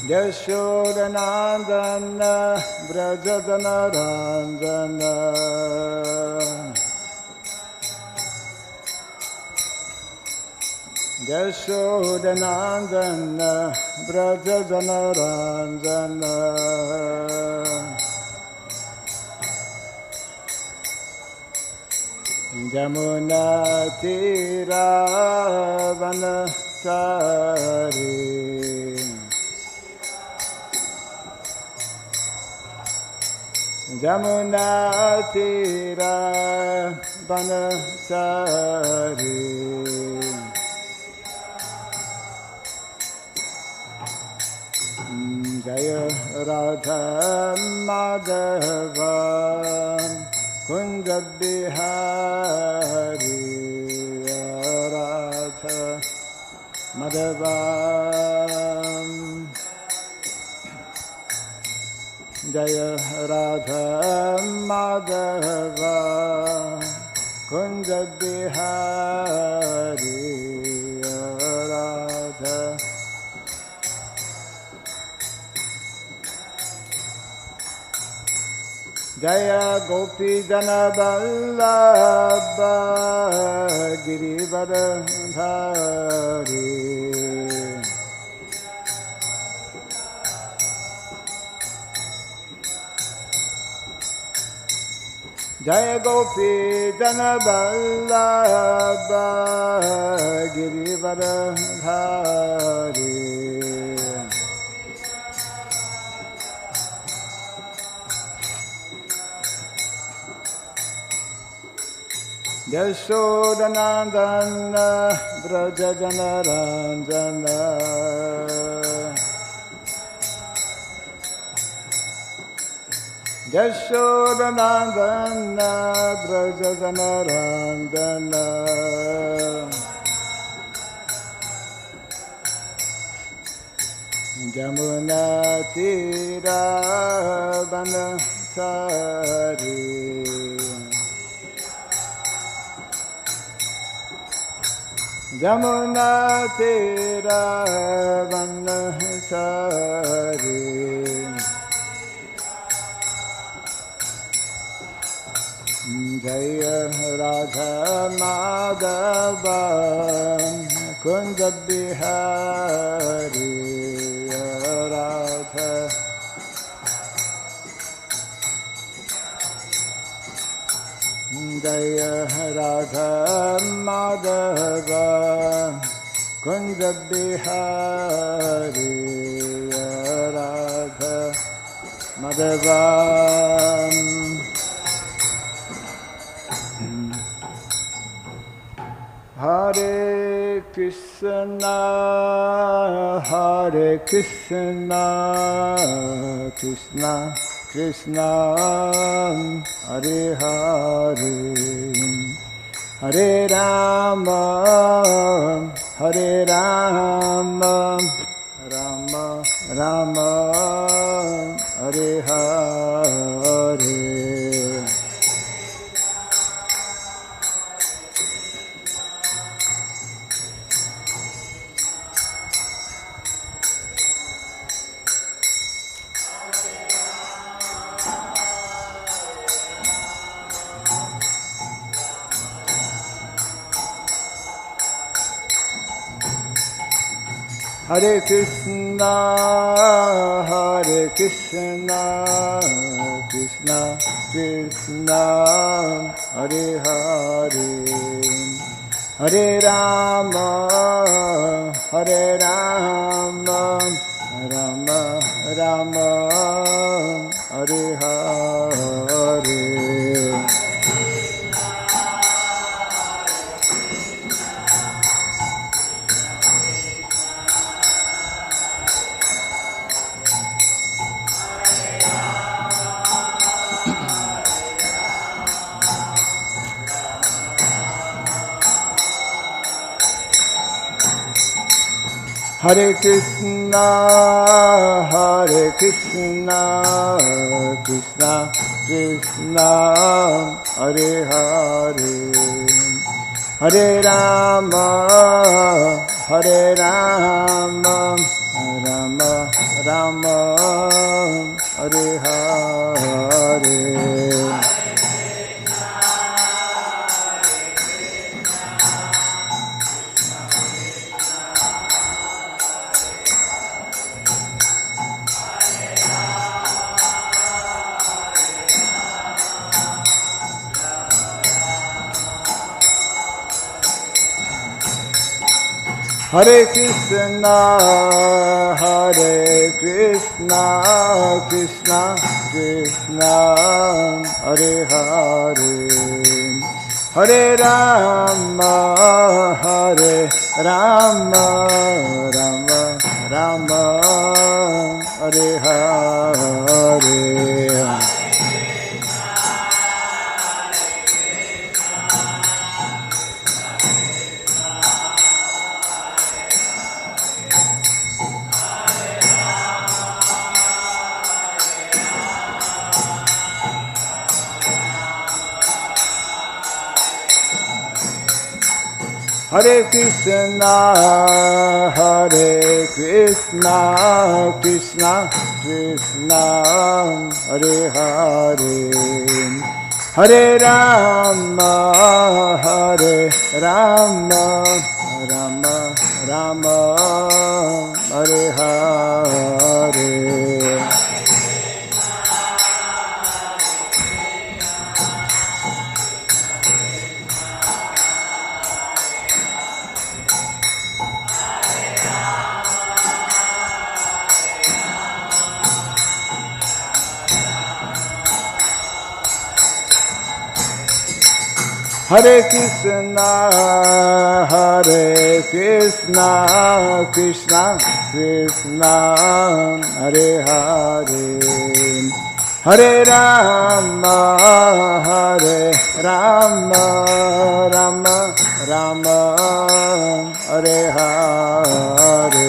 Yashodanandana Brajadanaranjana Yashodanandana Brajadanaranjana Jamuna Tira Vanachari Jamuna Tira Vanachari Jaya Radha Madhava Kunja Bihari Radha Madhava Jaya Radha Madhava Kunja Bihari Radha Jaya Gopi Jana Vallabha Girivardhari Jaya Gopi Jana Vallabha Girivardhari Yashodanandana Brajadanaranjana Yashodanandana Brajadanaranjana Jamuna Tira Vanachari Jamuna Tira Vanachari Jaya Radha Madhava Kunja Bihari Radha Jaya Radha Madhava Kunja Bihari Radha Madhava Hare Krishna Krishna Krishna Hare Hare Hare Rama Rama Rama Hare Hare Hare Krishna Krishna Krishna Hare Hare Hare Rama Rama Rama Hare Hare Hare Krishna Krishna Krishna Hare Hare Hare Rama Rama Rama, Hare Hare. Hare Krishna, Hare Krishna, Krishna Krishna, Hare Hare, Hare Rama, Hare Rama, Rama Rama, Hare Hare. Hare Krishna, Hare Krishna, Krishna Krishna, Hare Hare, Hare Rama, Hare Rama, Rama Rama, Hare Hare. Hare Krishna, Hare Krishna, Krishna Krishna, Hare Hare, Hare Rama, Hare Rama, Rama Rama, Hare Hare.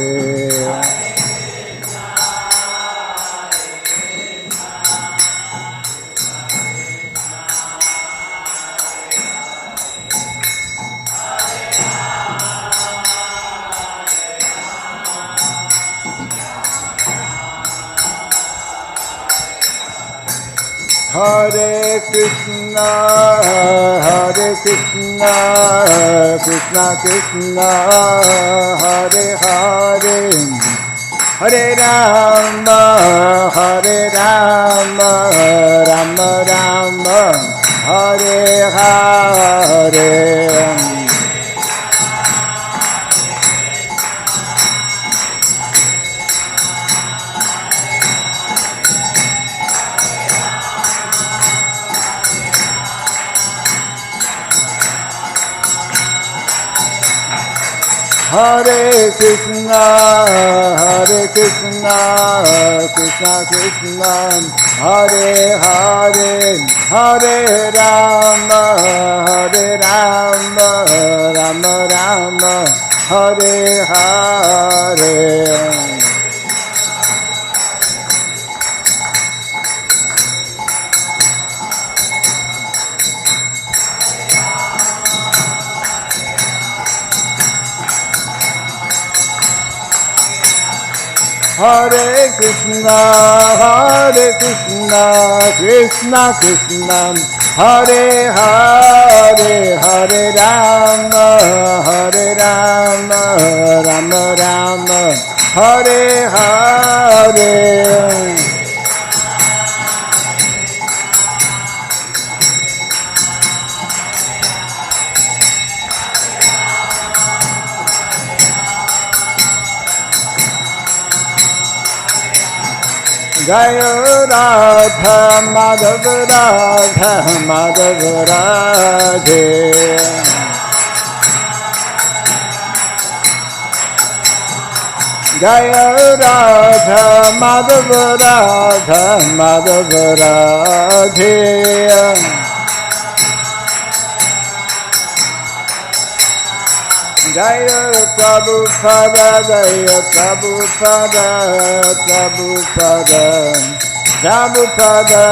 Hare Krishna, Hare Krishna, Krishna Krishna, Hare Hare, Hare Rama, Hare Rama, Rama Rama, Hare Hare. Hare Krishna, Hare Krishna, Krishna Krishna, Hare Hare, Hare Rama, Hare Rama, Rama Rama, Hare Hare. Hare Krishna, Hare Krishna, Krishna Krishna, Hare Hare, Hare Rama, Hare Rama, Rama Rama, Hare Hare. Jaya Radha Madhava Radha Madhava Radhe. Jaya Radha Madhava Radha Madhava Radhe. Jaya Prabhupada, Jaya Prabhupada, Prabhupada, Prabhupada.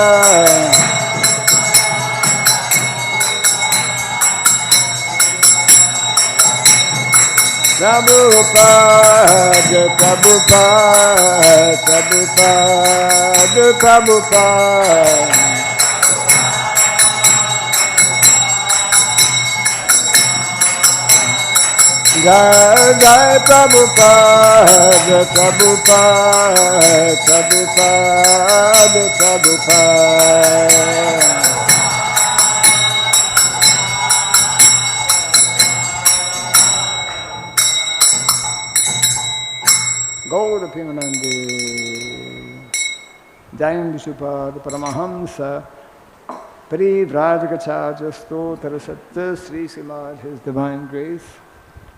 Prabhupada, Prabhupada, Prabhupada, Prabhupada. Jai Jai Prabhupada, Prabhupada, Prabhupada, Prabhupada. Gaura Pimanandi Jayam Vishupada Paramahamsa Parivrajakachaja Stotra Satya Sri Srimad, His Divine Grace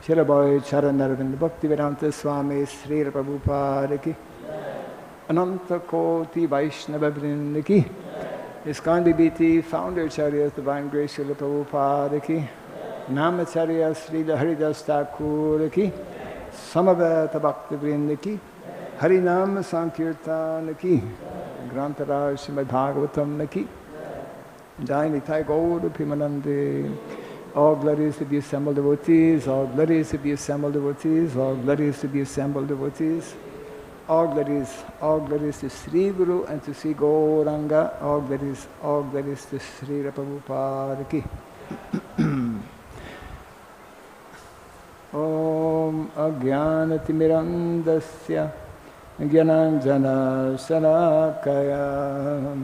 Shirabai Charanaravinda Bhakti Vedanta Swami Sri Prabhupada Ki Ananta Koti Vaishnava Vrinda Ki ISKCON BBT Founder Acharya Divine Grace Sri Prabhupada Ki Namacharya Sri Haridas Thakur Ki Samaveta Bhakti Vrinda Ki Harinam Sankirtan Ki Grantaraj Srimad Bhagavatam Ki Jai Nitai Gaur Pimanande. All glories to the assembled devotees, all glories to the assembled devotees, all glories to the assembled devotees, all glories to Sri Guru and to Sri Gauranga, all glories to Sri Prabhupada Ki. Om Ajnanatimirandasya Jnananjana Shalakaya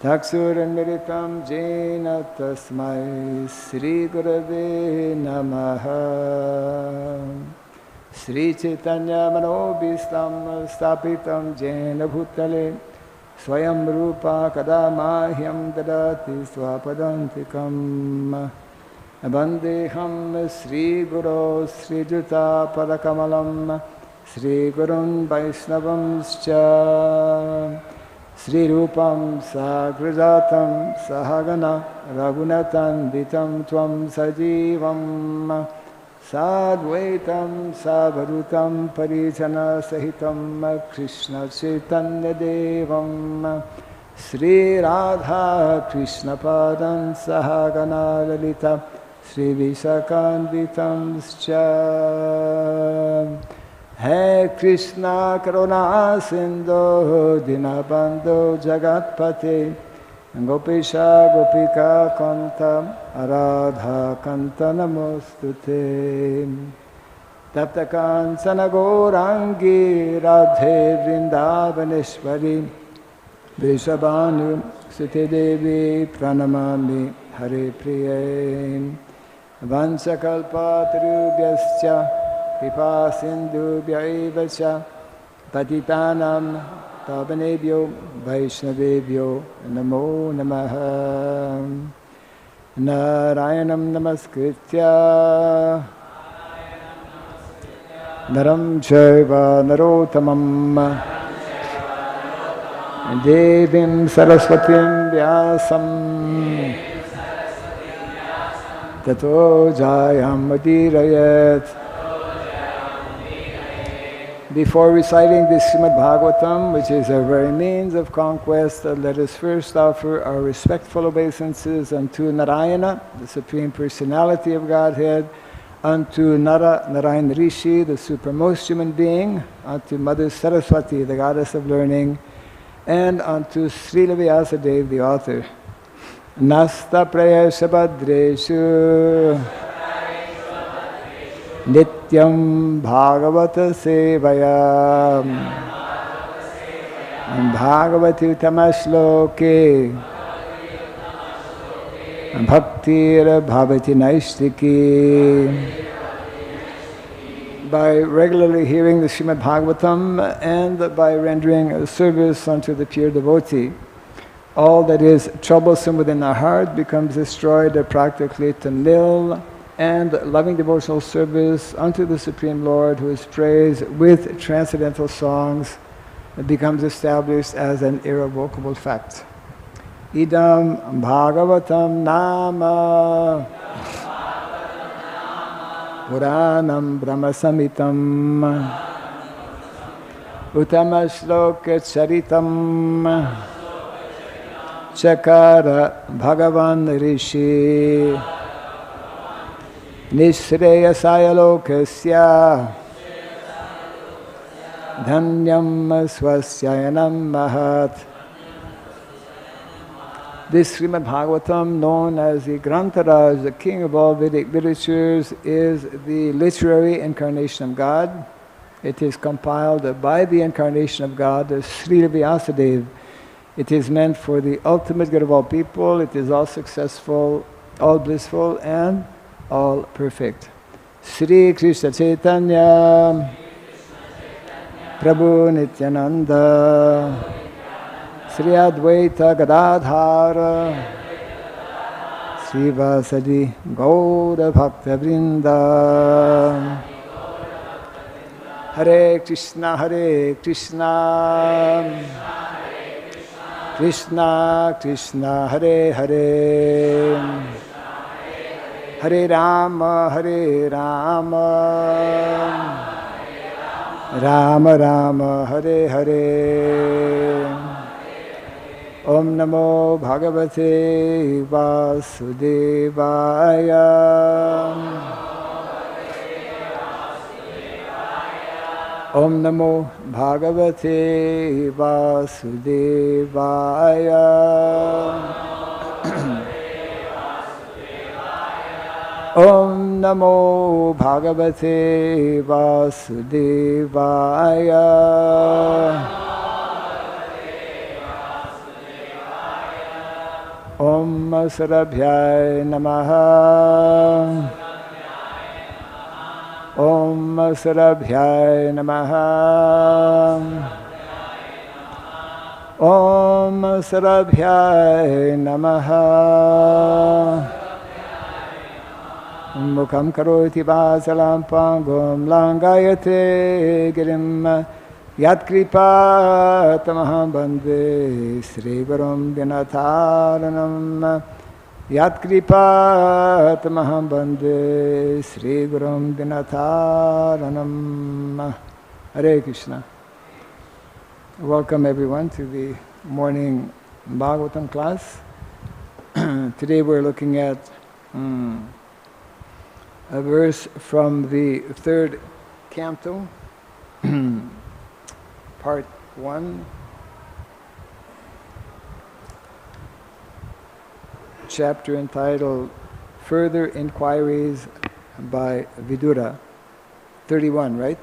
Taksuranmiritam Jena Tasmai Sri Gurave Namaha Sri Chaitanya Manobhistam Stapitam Jena Bhutale Swayam Rupa Kadamahyam Dadati Swapadantikam Abandeham Sri Guru Sri Juta Padakamalam Sri Gurun Vaishnavamscha Sri Rupam Sagrajatam Sahagana Raghunatan Vitam Tvam Sajivam Sadvaitam Savarutam Parijana Sahitam Krishna Chaitanya Devam Sri Radha Krishna Padan Sahagana Lalita Sri Visakanvitam Scha He Krishna Karuna Sindhu Dinabandhu Jagatpate Gopisha Gopika Kanta Aradha Kanta Namostute Taptakansana Gourangi Radhe Vrindavaneshwari Vrishabhanu Sute Devi Pranamami Hare Priye Vansakalpatarubhyascha Kripa Sindhubhya eva cha Patitanam Pavanebhyo Vaishnavebhyo Namo Namaha Narayanam Namaskritya Naram Chaiva Narotamam Devim Saraswatim Vyasam Tato Jayam Udirayat. Before reciting the Srimad Bhagavatam, which is our very means of conquest, let us first offer our respectful obeisances unto Narayana, the Supreme Personality of Godhead, unto Narayan Rishi, the supremmost human being, unto Mother Saraswati, the Goddess of Learning, and unto Srila Vyasadeva, the author. Nasta prayesha badreshu Nityam Bhagavata Sevaya Bhagavati Utamashloke Bhaktir Bhavati Naistiki. By regularly hearing the Srimad Bhagavatam and by rendering a service unto the pure devotee, all that is troublesome within our heart becomes destroyed practically to nil, and loving devotional service unto the Supreme Lord, who is praised with transcendental songs, becomes established as an irrevocable fact. Idam Bhagavatam Nama Puranam Brahmasamitam Utamashloka Charitam Chakara Bhagavan Rishi nishreyasaya lokasya dhanyam swasyayanam mahat. This Srimad Bhagavatam, known as the Grantaraj, the king of all Vedic literatures, is the literary incarnation of God. It is compiled by the incarnation of God, as Srila Vyasadeva. It is meant for the ultimate good of all people. It is all successful, all blissful, and all perfect. Sri Krishna Chaitanya Prabhu Nityananda Sri Advaita Gadadhara Srivasadi Gaura Bhakta Vrinda. Hare Krishna, Hare Krishna, Krishna Krishna, Hare Hare, Hare Rama, Hare Rama, Rama Rama, Hare Hare. Om Namo Bhagavate Vasudevaya. Om Namo Bhagavate Vasudevaya. Om Namo Bhagavate Vasudevaya. Om Sarabhyaya Namaha. Om Sarabhyaya Namaha. Om Sarabhyaya Namaha. Mukham karoti vasalam pangum langayate girim Yat kripa tamaham bande Sri Gurum Dinataranam. Yat kripa tamaham bande Sri Gurum Dinataranam. Hare Krishna. Welcome everyone to the morning Bhagavatam class. Today we're looking at a verse from the third canto. Part 1, chapter entitled Further Inquiries by Vidura. 31, right?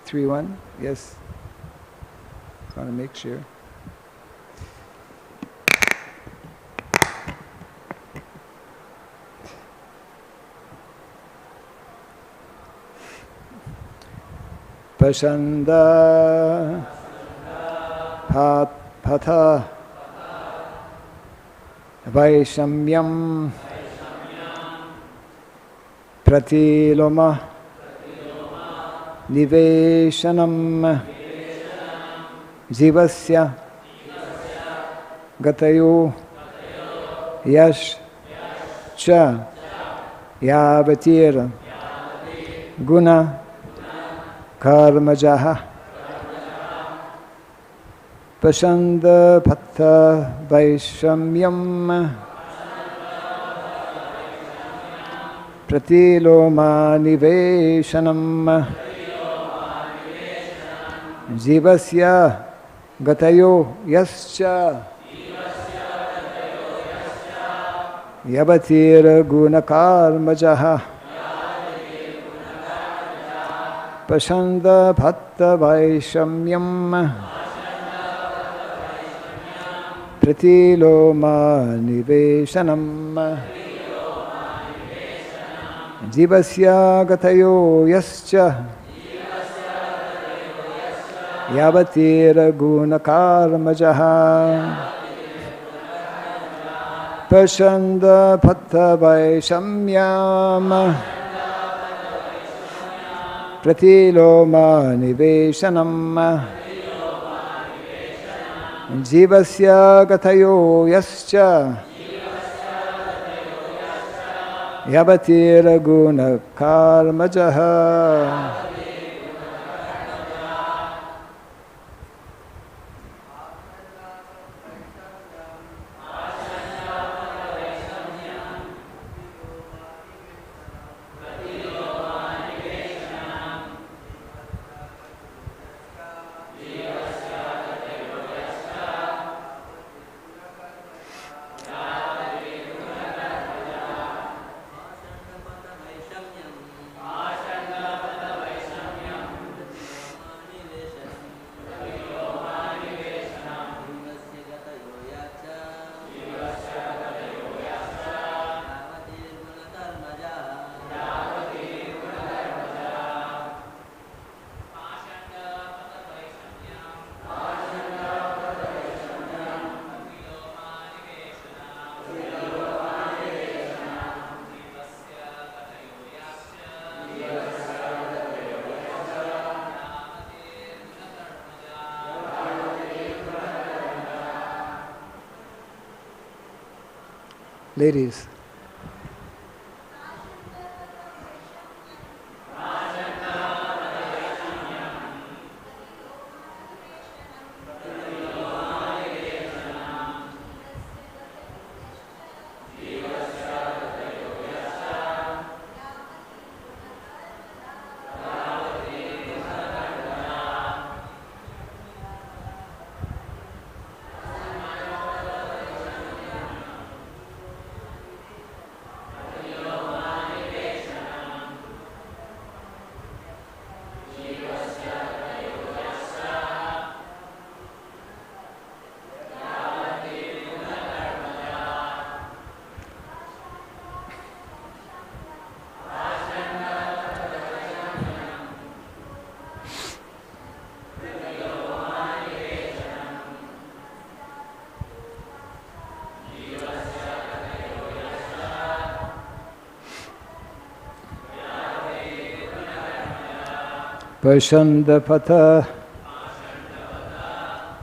31? Yes. Just want to make sure. pāṣaṇḍa-patha-vaiṣamyaṁ pratiloma-niveśanam jīvasya gatayo yaśca yāvatīr guṇa-karmajāḥ pāṣaṇḍa-patha-vaiṣamyaṁ pratiloma-niveśanam jīvasya gatayo yaśca yāvatīr guṇa-karmajāḥ pāṣaṇḍa-patha-vaiṣamyaṁ pratiloma-niveśanam jīvasya gatayo yaśca yāvatīr guṇa-karmajāḥ pāṣaṇḍa-patha-vaiṣamyaṁ pratiloma-niveśanam jīvasya gatayo yaśca yāvatīr guṇa-karmajāḥ. Ladies. pāṣaṇḍa-patha,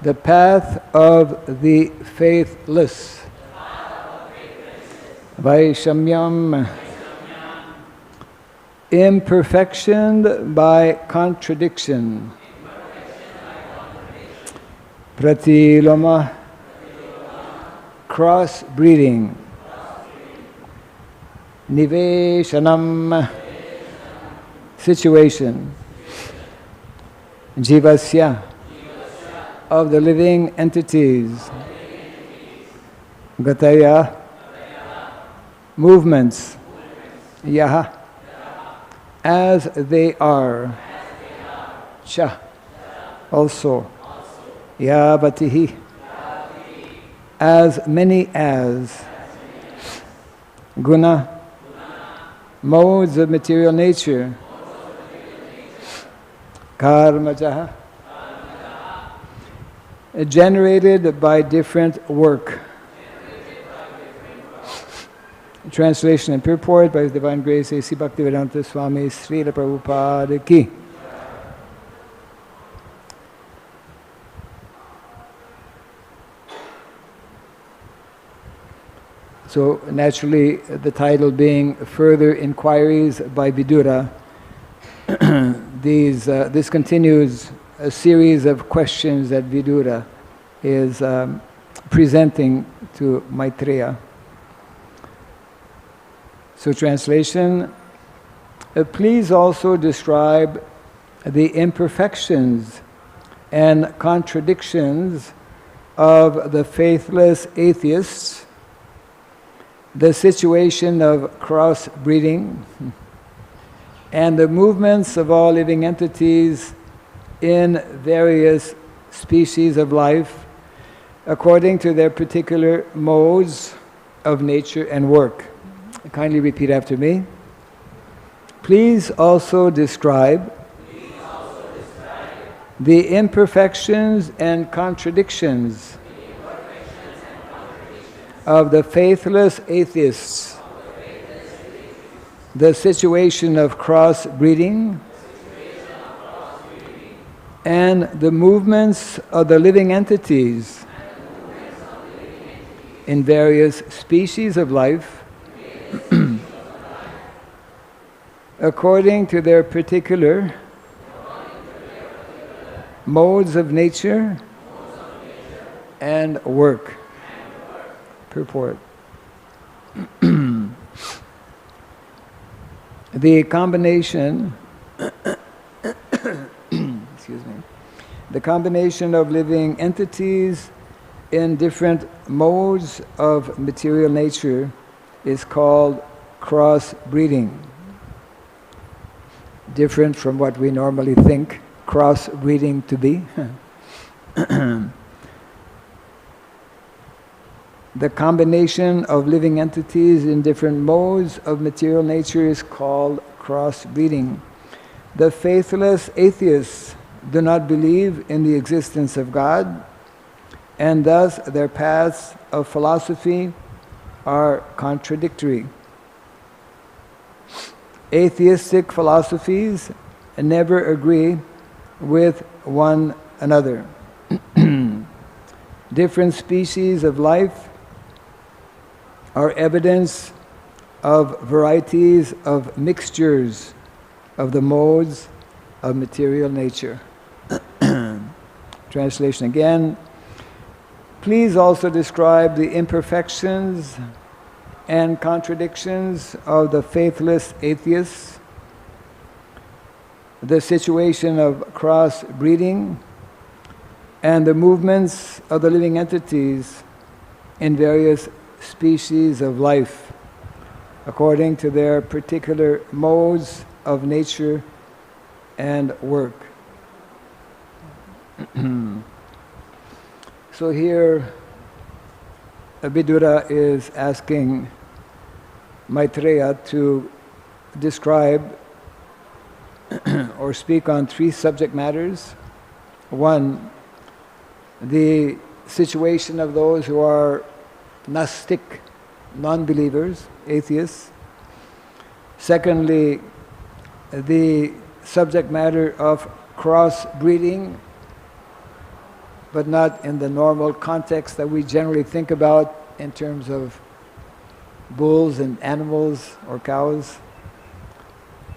the path of the faithless. Vaiṣamyam, imperfection by contradiction. Pratiloma, crossbreeding. Niveśanam, situation. Jīvasya, of the living entities. Gatayo, movements. Yāvatīḥ, as they are. Cha, also. Yāvatīḥ, as many as. Guna, modes of material nature. Karma-jāḥ, generated by different work. Translation and purport by His Divine Grace A.C. Bhaktivedanta Swami Srila Prabhupada Ki. So naturally, the title being Further Inquiries by Vidura, this continues a series of questions that Vidura is presenting to Maitreya. So translation, please also describe the imperfections and contradictions of the faithless atheists, the situation of crossbreeding, and the movements of all living entities in various species of life according to their particular modes of nature and work. Kindly repeat after me. Please also describe the imperfections and contradictions of the faithless atheists, the situation of crossbreeding, and the movements of the living entities in various species of life according to their particular modes of nature and work. Purport. The combination excuse me, the combination of living entities in different modes of material nature is called crossbreeding. Different from what we normally think crossbreeding to be. The combination of living entities in different modes of material nature is called crossbreeding. The faithless atheists do not believe in the existence of God, and thus their paths of philosophy are contradictory. Atheistic philosophies never agree with one another. Different species of life are evidence of varieties of mixtures of the modes of material nature. Translation again. Please also describe the imperfections and contradictions of the faithless atheists, the situation of crossbreeding, and the movements of the living entities in various species of life, according to their particular modes of nature and work. So here, Vidura is asking Maitreya to describe or speak on three subject matters. One, the situation of those who are Nastic, non-believers, atheists. Secondly, the subject matter of crossbreeding, but not in the normal context that we generally think about in terms of bulls and animals or cows,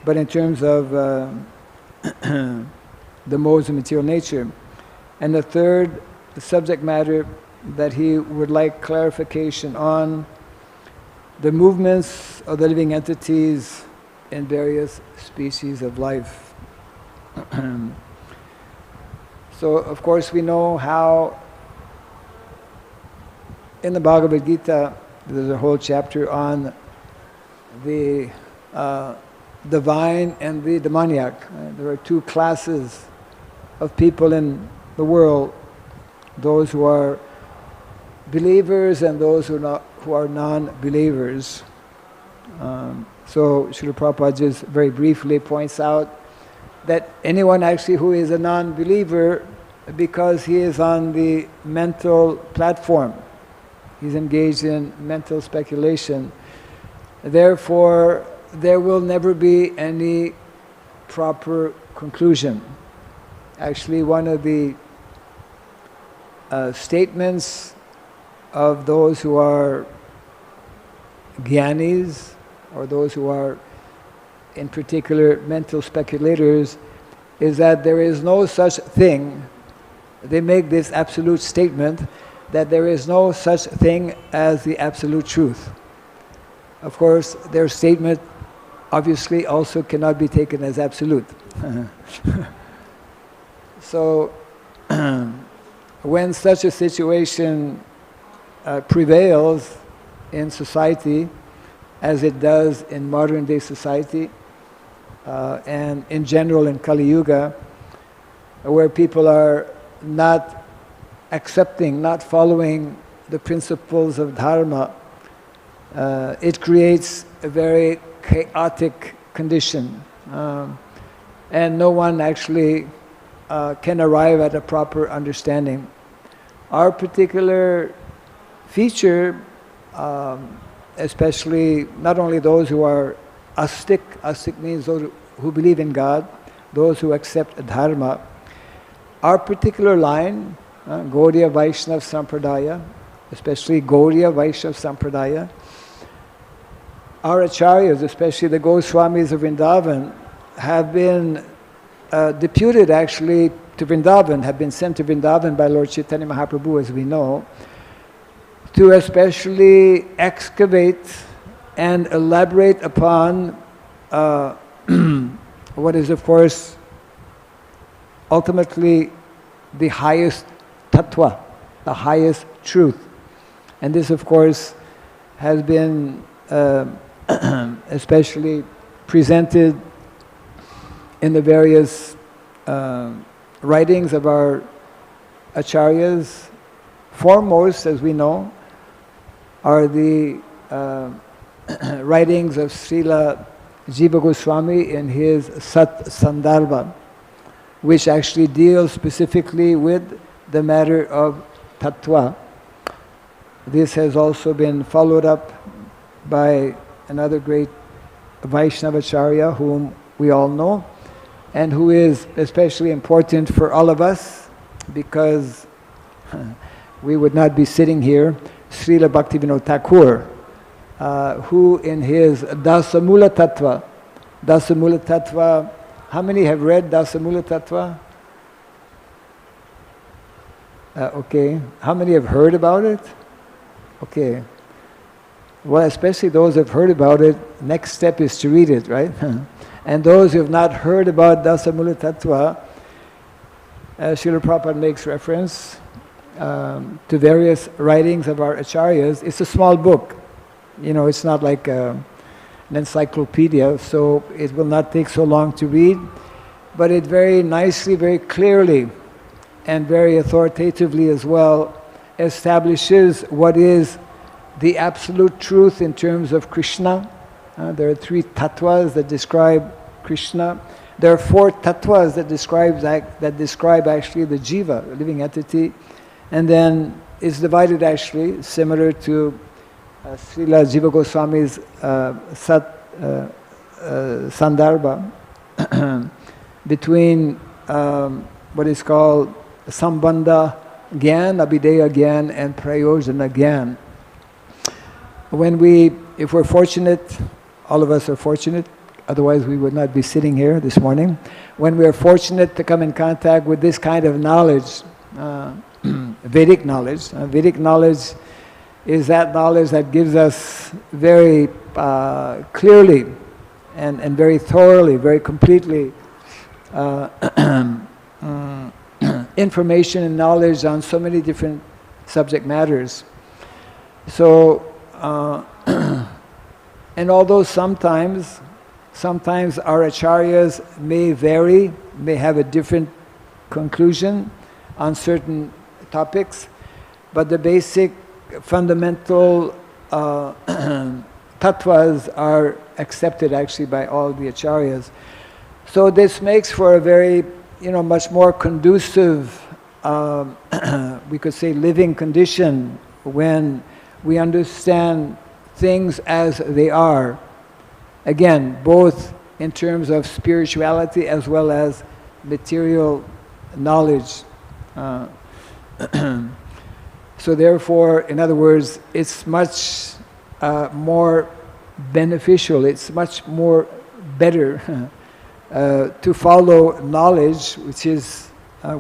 but in terms of the modes of material nature. And the third subject matter that he would like clarification on, the movements of the living entities in various species of life. So, of course, we know how in the Bhagavad Gita there's a whole chapter on the divine and the demoniac. There are two classes of people in the world, those who are believers and those who are non-believers. So Srila Prabhupada just very briefly points out that anyone actually who is a non-believer, because he is on the mental platform, he's engaged in mental speculation, therefore there will never be any proper conclusion. Actually, one of the statements of those who are jnanis, or those who are in particular mental speculators, is that there is no such thing. They make this absolute statement that there is no such thing as the absolute truth. Of course, their statement obviously also cannot be taken as absolute. So, when such a situation prevails in society, as it does in modern day society, and in general in Kali Yuga, where people are not accepting, not following the principles of dharma, it creates a very chaotic condition, and no one actually can arrive at a proper understanding. Our particular feature, especially not only those who are astic means those who believe in God, those who accept adharma, our particular line, Gaudiya Vaishnava Sampradaya, especially Gaudiya Vaishnava Sampradaya, our acharyas, especially the Goswamis of Vrindavan, have been deputed actually to Vrindavan, have been sent to Vrindavan by Lord Chaitanya Mahaprabhu, as we know, to especially excavate and elaborate upon what is, of course, ultimately the highest tattva, the highest truth. And this, of course, has been especially presented in the various writings of our acharyas. Foremost, as we know, are the writings of Srila Jiva Goswami in his Sat Sandarbha, which actually deals specifically with the matter of tattva. This has also been followed up by another great Vaishnavacharya whom we all know, and who is especially important for all of us, because we would not be sitting here. Srila Bhaktivinoda Thakur who in his Dasamula Tattva, how many have read Dasamula Tattva? Okay. How many have heard about it? Okay. Well, especially those who have heard about it, next step is to read it, right? And those who have not heard about Dasamula Tattva, Srila Prabhupada makes reference to various writings of our acharyas. It's a small book. It's not like an encyclopedia, so it will not take so long to read. But it very nicely, very clearly, and very authoritatively as well, establishes what is the absolute truth in terms of Krishna. There are 3 tattvas that describe Krishna. There are 4 tattvas that describe actually the jiva, the living entity, and then it's divided actually similar to Srila Jiva Goswami's Sandarbha between what is called Sambandha Gyan, Abhideya Gyan, and Prayojana Gyan. If we're fortunate, all of us are fortunate, otherwise we would not be sitting here this morning. When we are fortunate to come in contact with this kind of knowledge, Vedic knowledge. Vedic knowledge is that knowledge that gives us very clearly and very thoroughly, very completely information and knowledge on so many different subject matters. So, and although sometimes our acharyas may vary, may have a different conclusion on certain topics, but the basic fundamental tattvas are accepted actually by all the acharyas. So this makes for a very, much more conducive, we could say, living condition when we understand things as they are. Again, both in terms of spirituality as well as material knowledge. So therefore, in other words, it's much more beneficial, it's much more better to follow knowledge, which is,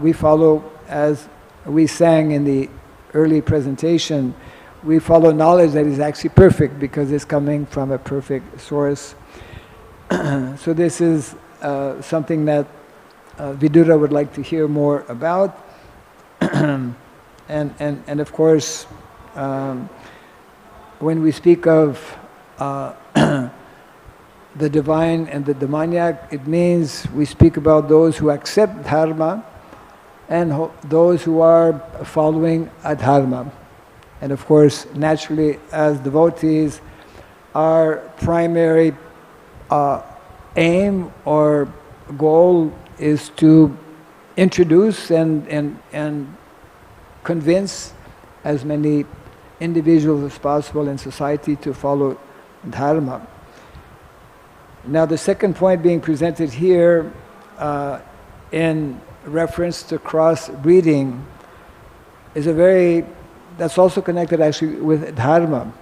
we follow, as we sang in the early presentation, we follow knowledge that is actually perfect because it's coming from a perfect source. So this is something that Vidura would like to hear more about. And of course, when we speak of the divine and the demoniac, it means we speak about those who accept dharma and those who are following adharma. And of course, naturally, as devotees, our primary aim or goal is to introduce and convince as many individuals as possible in society to follow dharma. Now the second point being presented here in reference to crossbreeding is that's also connected actually with dharma.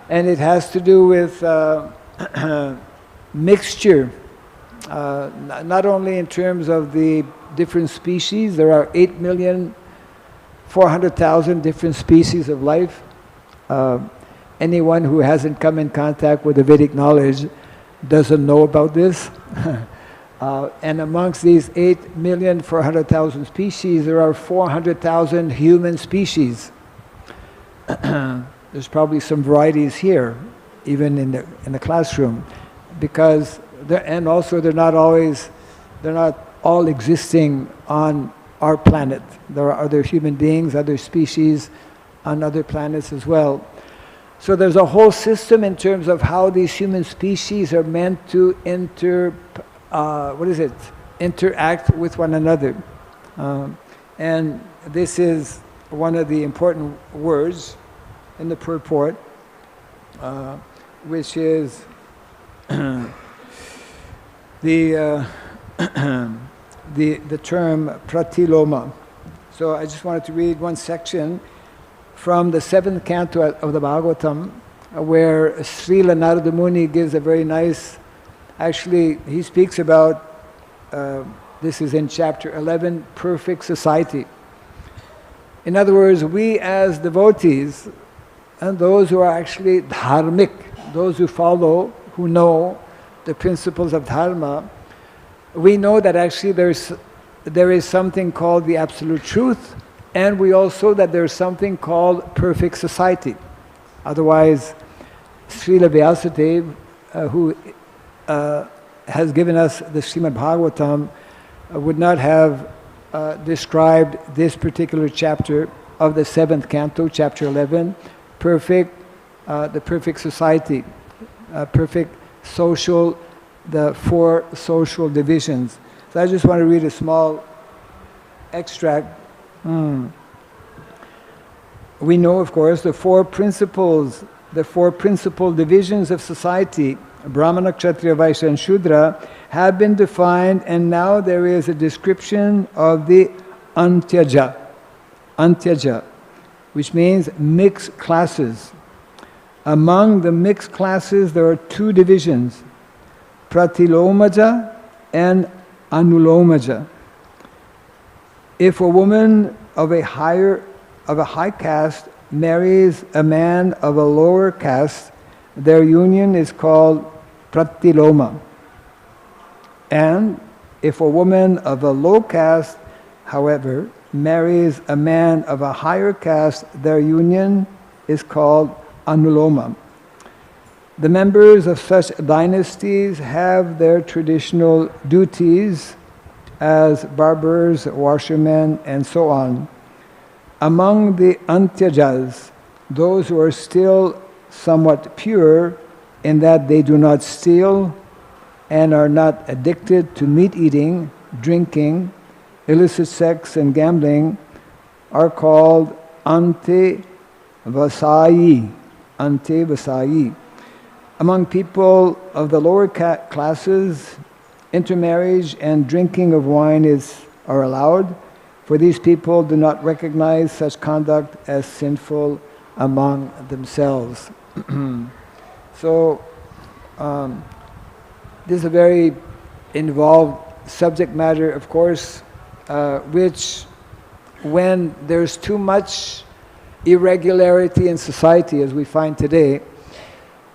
And it has to do with mixture, not only in terms of the different species. There are 8,400,000 different species of life. Anyone who hasn't come in contact with the Vedic knowledge doesn't know about this. And amongst these 8,400,000 species, there are 400,000 human species. There's probably some varieties here, even in the classroom, because they're not all existing on our planet. There are other human beings, other species on other planets as well. So there's a whole system in terms of how these human species are meant to interact with one another. And this is one of the important words in the Purport, which is the term pratiloma. So I just wanted to read one section from the 7th canto of the Bhagavatam, where Srila Narada Muni gives a very nice, actually he speaks about, this is in chapter 11, perfect society. In other words, we as devotees, and those who are actually dharmic, those who follow, who know the principles of dharma, we know that actually there is something called the absolute truth, and we also that there is something called perfect society. Otherwise, Srila Vyasadeva, who has given us the Srimad Bhagavatam, would not have described this particular chapter of the 7th canto, chapter 11, the perfect society, perfect social, the 4 social divisions. So I just want to read a small extract. We know, of course, the 4 principles, the 4 principal divisions of society, Brahmana, Kshatriya, Vaishya and Shudra, have been defined, and now there is a description of the Antyaja, which means mixed classes. Among the mixed classes there are 2 divisions, pratiloma-niveśanam and anuloma-niveśanam. If a woman of a high caste marries a man of a lower caste, their union is called pratiloma. And if a woman of a low caste, however, marries a man of a higher caste, their union is called anuloma. The members of such dynasties have their traditional duties as barbers, washermen, and so on. Among the antyajas, those who are still somewhat pure in that they do not steal and are not addicted to meat eating, drinking, illicit sex and gambling, are called ante-vasayi. Among people of the lower classes, intermarriage and drinking of wine are allowed, for these people do not recognize such conduct as sinful among themselves. So, this is a very involved subject matter, of course, which when there's too much irregularity in society, as we find today,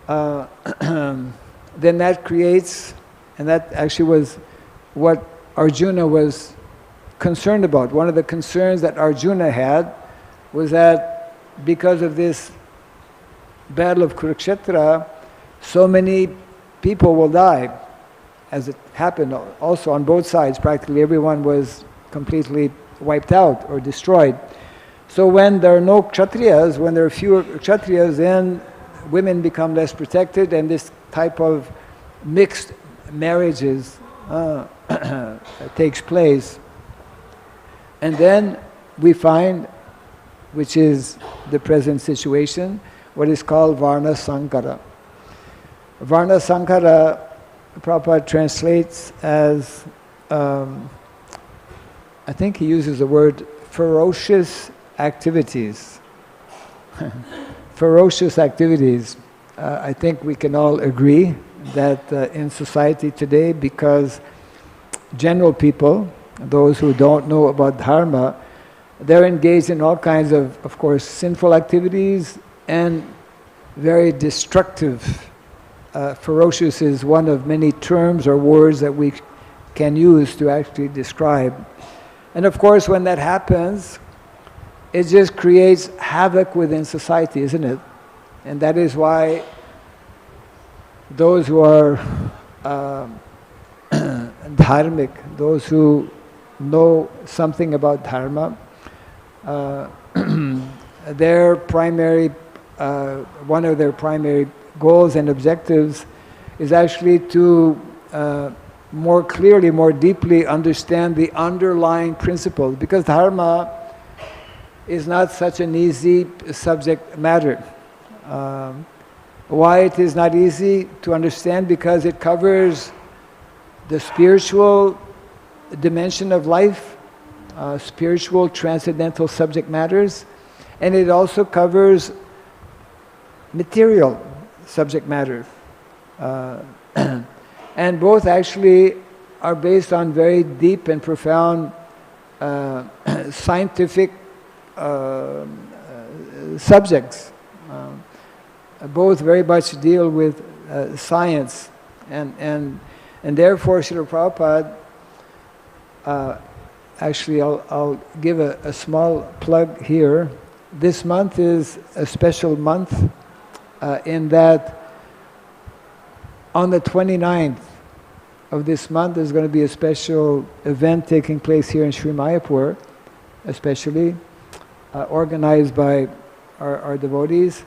then that creates, and that actually was what Arjuna was concerned about. One of the concerns that Arjuna had was that because of this battle of Kurukshetra, so many people will die, as it happened also on both sides. Practically everyone was completely wiped out or destroyed. So when there are no Kshatriyas, when there are fewer Kshatriyas, then women become less protected, and this type of mixed marriages takes place. And then we find, which is the present situation, what is called Varna Sankara. Varna Sankara, Prabhupada translates as, I think he uses the word ferocious activities. Ferocious activities. I think we can all agree that in society today, because general people, those who don't know about dharma, they're engaged in all kinds of course, sinful activities and very destructive. Ferocious is one of many terms or words that we can use to actually describe. And of course, when that happens, it just creates havoc within society, isn't it? And that is why those who are dharmic, those who know something about dharma, their primary, one of their primary goals and objectives is actually to more clearly, more deeply understand the underlying principles, because dharma is not such an easy subject matter. Why it is not easy to understand? Because it covers the spiritual dimension of life, spiritual transcendental subject matters, and it also covers material subject matter. And both actually are based on very deep and profound scientific subjects. Both very much deal with science, and therefore Srila Prabhupada, actually I'll give a small plug here. This month is a special month in that on the 29th of this month there's going to be a special event taking place here in Sri Mayapur, especially organized by our devotees,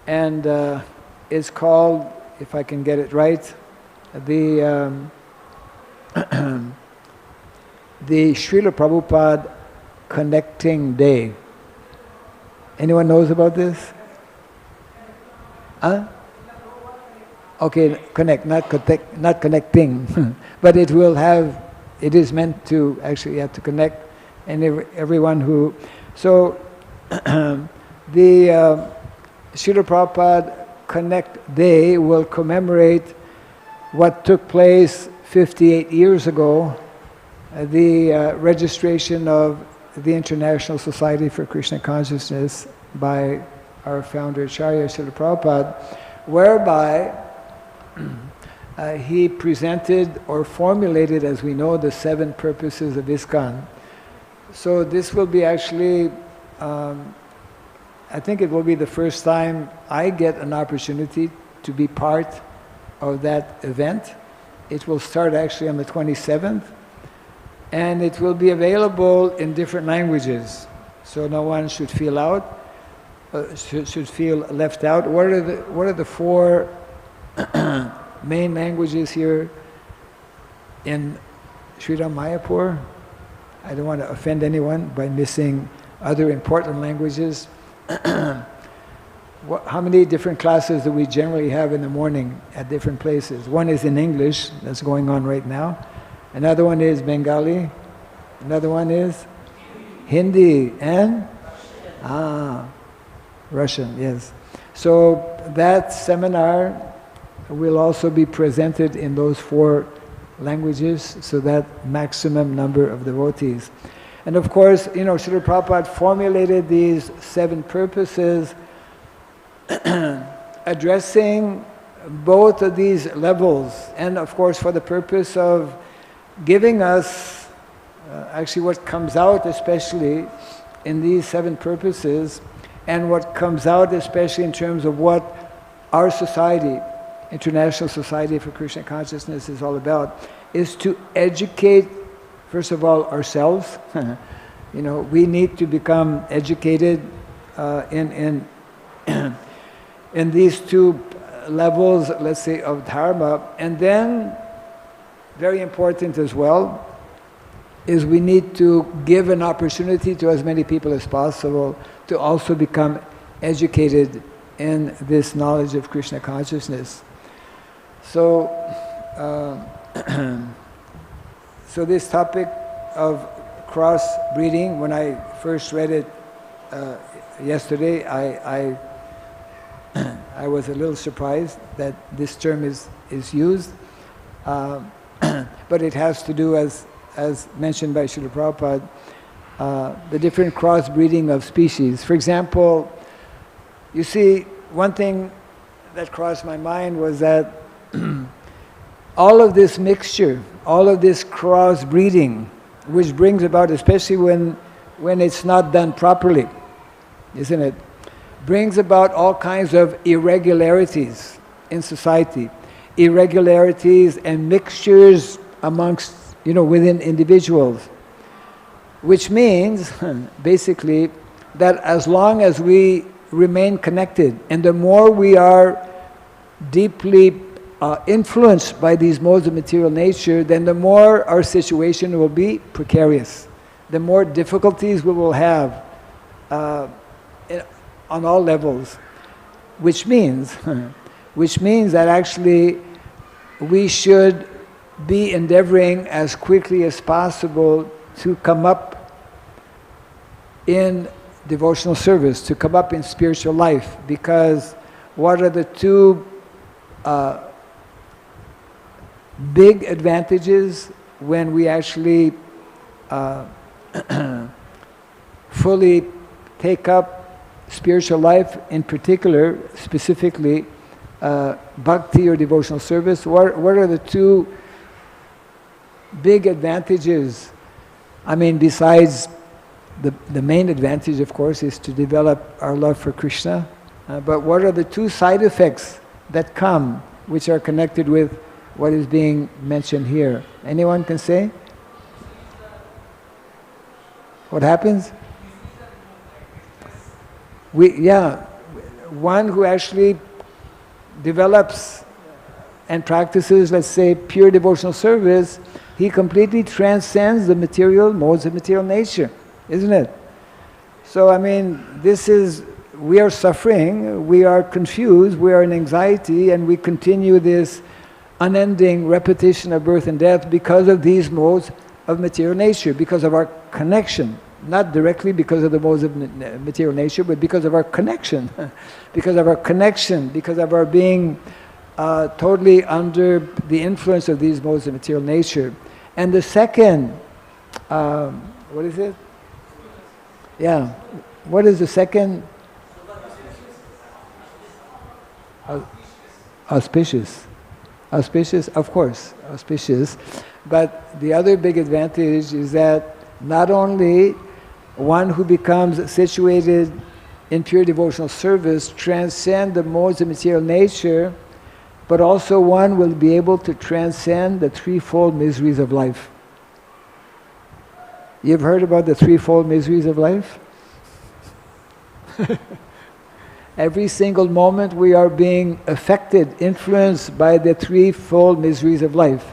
and it's called, if I can get it right, the Srila Prabhupada Connecting Day. Anyone knows about this? Huh? Okay, connect, not connecting. But it will have, it is meant to actually have to connect, and everyone who... So, the Srila Prabhupada Connect Day will commemorate what took place 58 years ago, the registration of the International Society for Krishna Consciousness by our founder Acharya Srila Prabhupada, whereby he presented or formulated, as we know, the 7 purposes of ISKCON. So this will be actually, I think it will be the first time I get an opportunity to be part of that event. It will start actually on the 27th, and it will be available in different languages, so no one should feel out, should feel left out. What are the 4 main languages here in Sridham Mayapur? I don't want to offend anyone by missing other important languages. How many different classes do we generally have in the morning at different places? One is in English, that's going on right now. Another one is Bengali. Another one is Hindi and Russian, yes. So that seminar will also be presented in those 4 languages, so that maximum number of devotees. And of course, you know, Srila Prabhupada formulated these 7 purposes addressing both of these levels, and of course for the purpose of giving us actually what comes out especially in these 7 purposes, and what comes out especially in terms of what our society, International Society for Krishna Consciousness, is all about, is to educate, first of all, ourselves. You know, we need to become educated in these 2 levels, let's say, of dharma. And then, very important as well, is we need to give an opportunity to as many people as possible to also become educated in this knowledge of Krishna consciousness. So, so this topic of crossbreeding, when I first read it yesterday, I was a little surprised that this term is used, but it has to do, as mentioned by Srila Prabhupada, the different crossbreeding of species. For example, you see, one thing that crossed my mind was that all of this mixture, all of this crossbreeding, which brings about, especially when it's not done properly, isn't it? Brings about all kinds of irregularities in society, irregularities and mixtures amongst, you know, within individuals, which means basically that as long as we remain connected, and the more we are deeply influenced by these modes of material nature, then the more our situation will be precarious, the more difficulties we will have on all levels, which means that actually we should be endeavoring as quickly as possible to come up in devotional service, to come up in spiritual life, because what are the two big advantages when we actually fully take up spiritual life, in particular, specifically, bhakti or devotional service. What are the two big advantages? I mean, besides the main advantage, of course, is to develop our love for Krishna. But what are the two side effects that come, which are connected with what is being mentioned here? Anyone can say? What happens? One who actually develops and practices, let's say, pure devotional service, he completely transcends the material modes of material nature, isn't it? So, I mean, we are suffering, we are confused, we are in anxiety, and we continue this unending repetition of birth and death because of these modes of material nature, because of our connection. Not directly because of the modes of material nature, but because of our connection. Because of our connection, because of our being totally under the influence of these modes of material nature. And the second, what is it? Yeah, what is the second? Auspicious. Auspicious, of course, auspicious. But the other big advantage is that not only one who becomes situated in pure devotional service transcend the modes of material nature, but also one will be able to transcend the threefold miseries of life. You've heard about the threefold miseries of life? Every single moment we are being affected, influenced by the threefold miseries of life.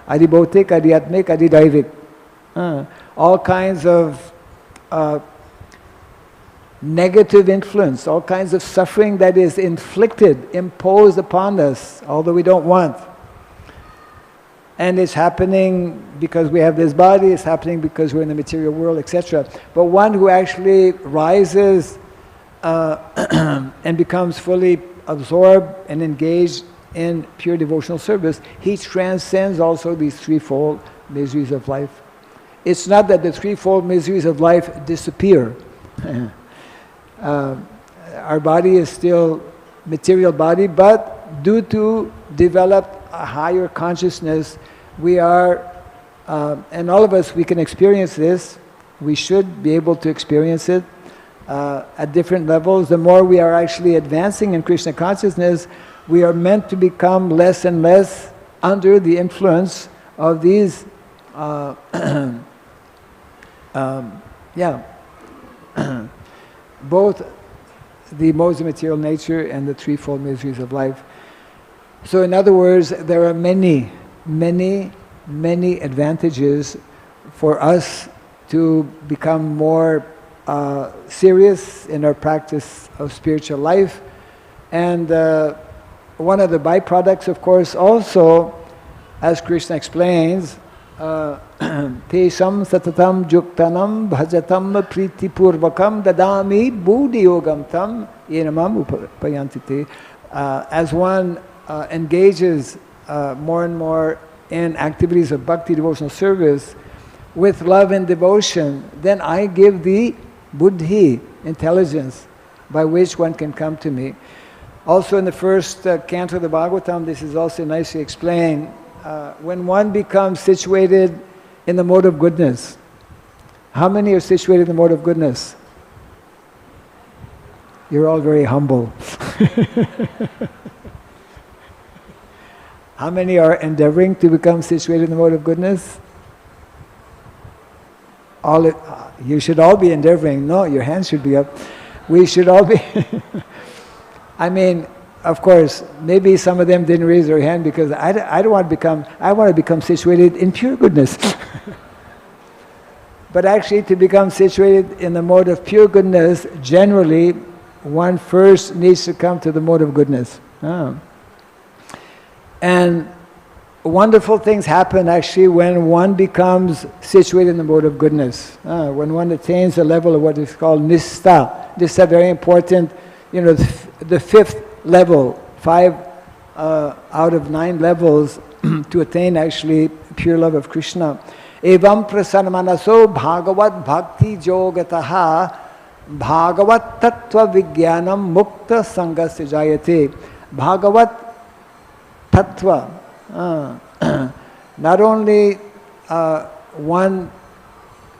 Adibautik, adhyatmik, adidaivik. All kinds of negative influence, all kinds of suffering that is inflicted, imposed upon us, although we don't want. And it's happening because we have this body, it's happening because we're in the material world, etc. But one who actually rises and becomes fully absorbed and engaged in pure devotional service, he transcends also these threefold miseries of life. It's not that the threefold miseries of life disappear. Our body is still material body, but due to developed a higher consciousness, we are, and all of us, we can experience this. We should be able to experience it at different levels. The more we are actually advancing in Krishna consciousness, we are meant to become less and less under the influence of these both the modes of material nature and the threefold miseries of life. So in other words, there are many, many, many advantages for us to become more serious in our practice of spiritual life. And one of the byproducts, of course, also, as Krishna explains, Tesham satatam juktanam bhajatam pritipurvakam dadami buddhiyogam tam yenamam upayantite. As one engages more and more in activities of bhakti devotional service with love and devotion, then I give the buddhi, intelligence, by which one can come to me. Also in the first canto of the Bhagavatam, this is also nicely explained. When one becomes situated in the mode of goodness, how many are situated in the mode of goodness? You're all very humble. How many are endeavoring to become situated in the mode of goodness? You should all be endeavoring. No, your hands should be up. We should all be. I mean, of course, maybe some of them didn't raise their hand because I don't want to become, I want to become situated in pure goodness. But actually to become situated in the mode of pure goodness, generally, one first needs to come to the mode of goodness. And wonderful things happen actually when one becomes situated in the mode of goodness. When one attains the level of what is called nistha. This is very important, the fifth level, 5 out of 9 levels to attain actually pure love of Krishna. Evam prasanamanaso bhagavat bhakti jogataha bhagavat tattva vijnanam mukta sangasya jayate. Bhagavat tattva. Not only one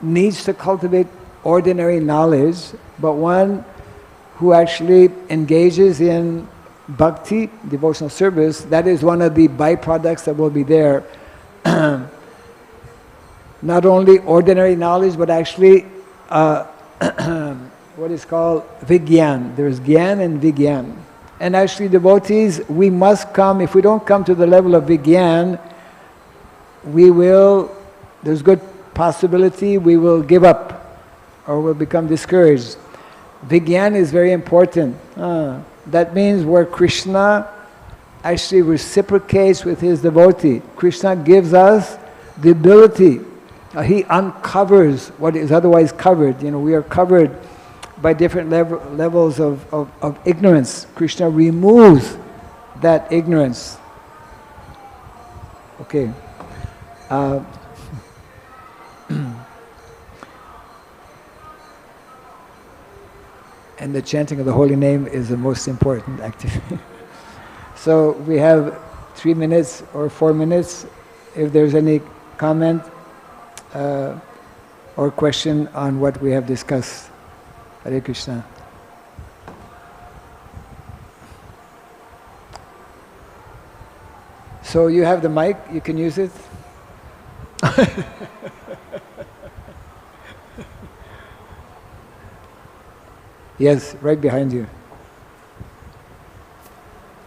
needs to cultivate ordinary knowledge, but one who actually engages in bhakti, devotional service, that is one of the byproducts that will be there. Not only ordinary knowledge, but actually what is called vigyan. There is gyan and vigyan. And actually devotees, we must come, if we don't come to the level of vigyan, there's good possibility we will give up or will become discouraged. Vigyan is very important. That means where Krishna actually reciprocates with his devotee. Krishna gives us the ability. He uncovers what is otherwise covered. We are covered by different levels of ignorance. Krishna removes that ignorance. Okay. And the chanting of the holy name is the most important activity. So we have 3 minutes or 4 minutes. If there's any comment or question on what we have discussed. Hare Krishna. So you have the mic, you can use it. Yes, right behind you.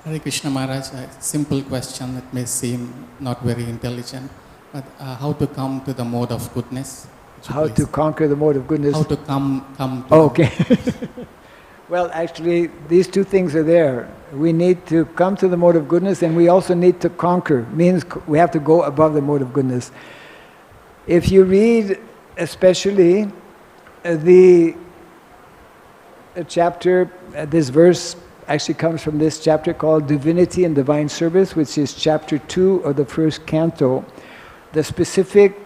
Hare Krishna Maharaj, a simple question that may seem not very intelligent, but how to come to the mode of goodness? How to conquer the mode of goodness? How to come to okay. Well, actually, these two things are there. We need to come to the mode of goodness, and we also need to conquer. Means we have to go above the mode of goodness. If you read especially the chapter, this verse actually comes from this chapter called Divinity and Divine Service, which is chapter 2 of the first canto. The specific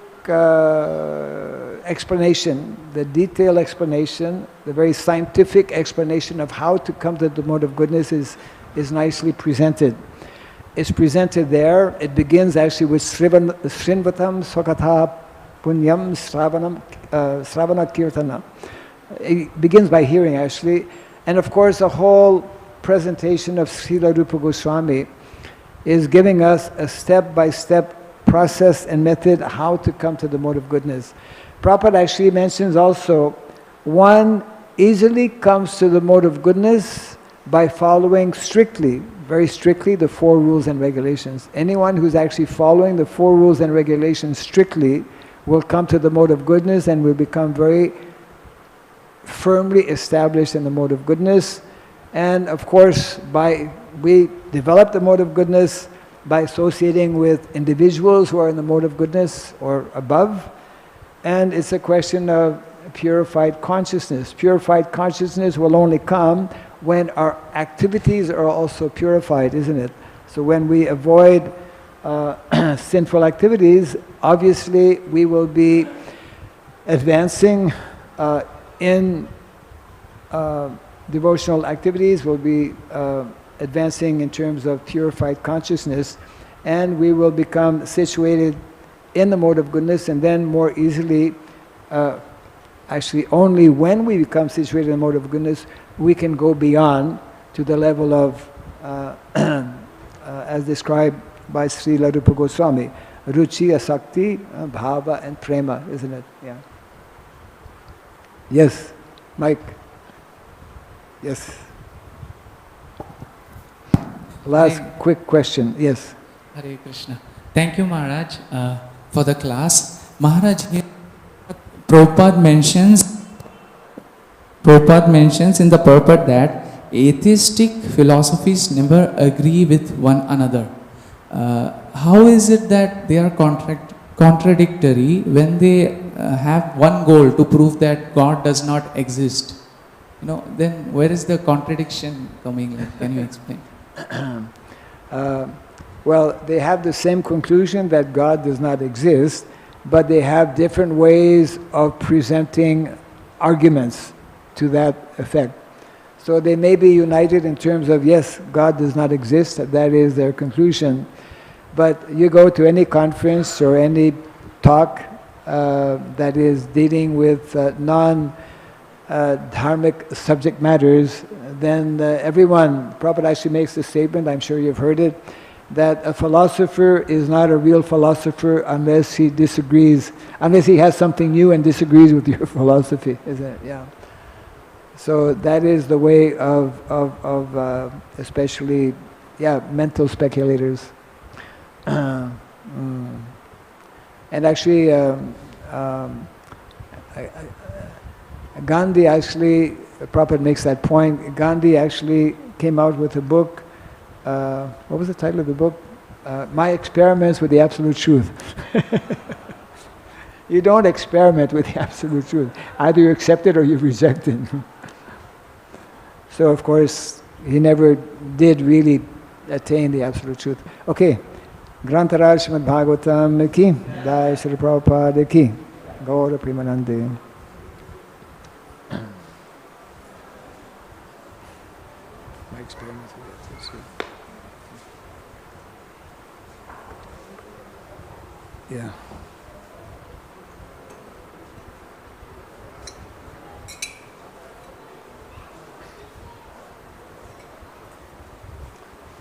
explanation, the detailed explanation, the very scientific explanation of how to come to the mode of goodness is nicely presented. It's presented there. It begins actually with Srinvatam Swakatha Punyam Sravana Kirtana. It begins by hearing actually. And of course the whole presentation of Srila Rupa Goswami is giving us a step-by-step process and method how to come to the mode of goodness. Prabhupada actually mentions also, one easily comes to the mode of goodness by following strictly, very strictly, the 4 rules and regulations. Anyone who's actually following the 4 rules and regulations strictly will come to the mode of goodness and will become very firmly established in the mode of goodness. And of course, we develop the mode of goodness by associating with individuals who are in the mode of goodness or above. And it's a question of purified consciousness. Purified consciousness will only come when our activities are also purified, isn't it? So when we avoid sinful activities, obviously we will be advancing in devotional activities, we'll be advancing in terms of purified consciousness, and we will become situated in the mode of goodness, and then more easily, actually only when we become situated in the mode of goodness, we can go beyond to the level of, as described by Srila Rupa Goswami, Ruchi, Asakti, Bhava and Prema, isn't it? Yeah. Yes, Mike. Yes. Last quick question. Yes. Hare Krishna. Thank you, Maharaj, for the class. Maharaj, here Prabhupada mentions in the purport that atheistic philosophies never agree with one another. How is it that they are contradictory when they have one goal to prove that God does not exist? then where is the contradiction coming? Like, can you explain? Well, they have the same conclusion that God does not exist, but they have different ways of presenting arguments to that effect. So they may be united in terms of, yes, God does not exist, that is their conclusion. But you go to any conference or any talk that is dealing with non-dharmic subject matters, then everyone, Prabhupada actually makes the statement, I'm sure you've heard it, that a philosopher is not a real philosopher unless he disagrees, unless he has something new and disagrees with your philosophy, isn't it? Yeah. So that is the way of especially, mental speculators. And actually, Gandhi actually, Prabhupada makes that point, Gandhi actually came out with a book, what was the title of the book? My Experiments with the Absolute Truth. You don't experiment with the Absolute Truth. Either you accept it or you reject it. So of course, he never did really attain the Absolute Truth. Okay. Grantaraj Srimad Bhagavatam ki, Jai Srila Prabhupada ki, Gaura Premanande. My experience with it. Yeah.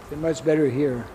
They're much better here.